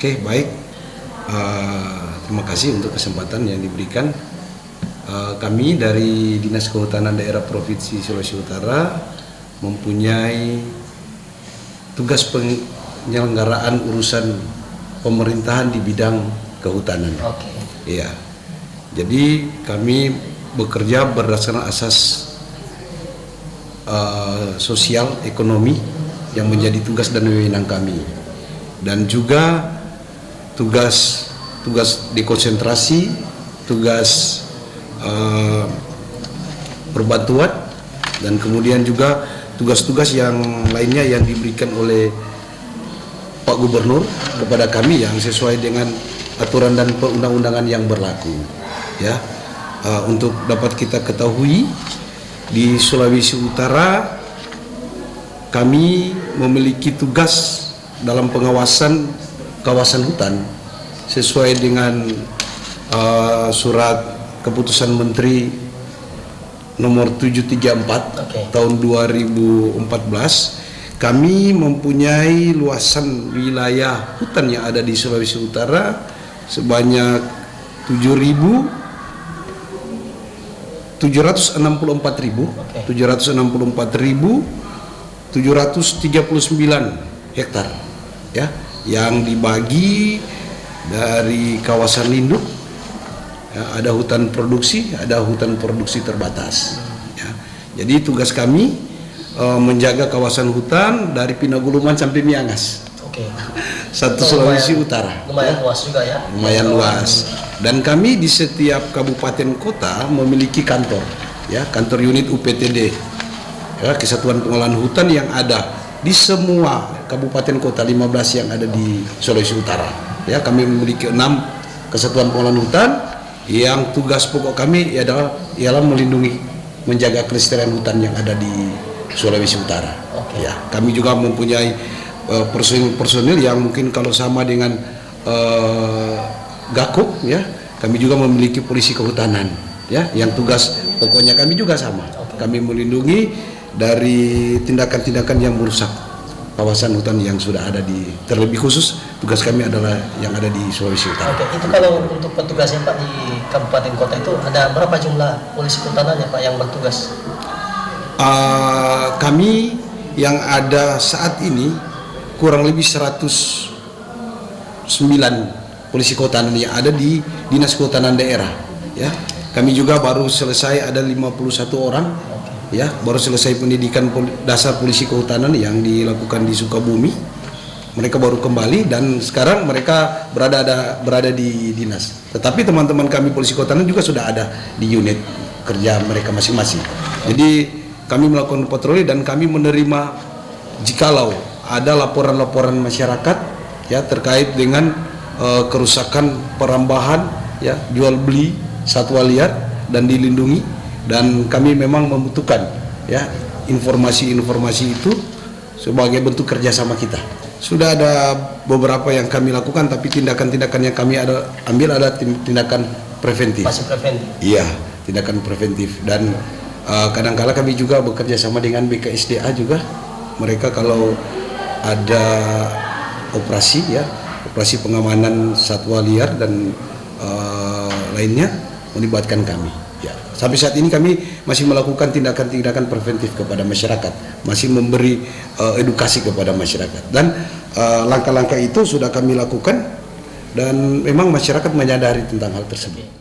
Oke, baik. Terima kasih untuk kesempatan yang diberikan. Kami dari Dinas Kehutanan Daerah Provinsi Sulawesi Utara mempunyai tugas penyelenggaraan urusan pemerintahan di bidang kehutanan. Oke. Iya. Jadi kami bekerja berdasarkan asas sosial ekonomi yang menjadi tugas dan wewenang kami, dan juga tugas dekonsentrasi, tugas perbantuan, dan kemudian juga tugas-tugas yang lainnya yang diberikan oleh Pak Gubernur kepada kami yang sesuai dengan aturan dan perundang-undangan yang berlaku. Ya, untuk dapat kita ketahui, di Sulawesi Utara kami memiliki tugas dalam pengawasan kawasan hutan sesuai dengan surat keputusan Menteri nomor 734 tahun 2014. Kami mempunyai luasan wilayah hutan yang ada di Sulawesi Utara sebanyak 764.739 hektar, ya, yang dibagi dari kawasan lindung, ya, ada hutan produksi terbatas. Ya. Jadi tugas kami menjaga kawasan hutan dari Pinaguluman sampai Miangas. Oke. Satu Sulawesi Utara. Lumayan luas juga ya. Lumayan luas. Dan kami di setiap kabupaten kota memiliki kantor, ya, kantor unit UPTD, ya, Kesatuan Pengelolaan Hutan yang ada di semua kabupaten kota 15 yang ada di Sulawesi Utara. Ya, kami memiliki 6 kesatuan pengelolaan hutan yang tugas pokok kami ialah melindungi, menjaga kelestarian hutan yang ada di Sulawesi Utara. Oke. Ya, kami juga mempunyai personil yang mungkin kalau sama dengan Gakup, ya, kami juga memiliki polisi kehutanan, ya, yang tugas pokoknya kami juga sama. Kami melindungi dari tindakan-tindakan yang merusak kawasan hutan yang sudah ada di, terlebih khusus tugas kami adalah yang ada di Sulawesi Utara. Oke, itu kalau untuk petugasnya Pak di kabupaten kota itu ada berapa jumlah polisi kehutanannya Pak yang bertugas? Kami yang ada saat ini kurang lebih 109 polisi kehutanan yang ada di Dinas Kehutanan Daerah, ya. Kami juga baru selesai ada 51 orang, ya, baru selesai pendidikan dasar polisi kehutanan yang dilakukan di Sukabumi. Mereka baru kembali dan sekarang mereka berada di dinas. Tetapi teman-teman kami polisi kehutanan juga sudah ada di unit kerja mereka masing-masing. Jadi kami melakukan patroli dan kami menerima jikalau ada laporan-laporan masyarakat, ya, terkait dengan kerusakan, perambahan, ya, jual beli satwa liar dan dilindungi, dan kami memang membutuhkan, ya, informasi-informasi itu sebagai bentuk kerjasama kita. Sudah ada beberapa yang kami lakukan, tapi tindakan-tindakan yang kami ambil adalah tindakan preventif. Masih preventif? Iya, tindakan preventif. Dan kadang-kala kami juga bekerja sama dengan BKSDA juga. Mereka kalau ada operasi, ya, operasi pengamanan satwa liar dan lainnya melibatkan kami. Ya, sampai saat ini kami masih melakukan tindakan-tindakan preventif kepada masyarakat, masih memberi edukasi kepada masyarakat, dan langkah-langkah itu sudah kami lakukan dan memang masyarakat menyadari tentang hal tersebut.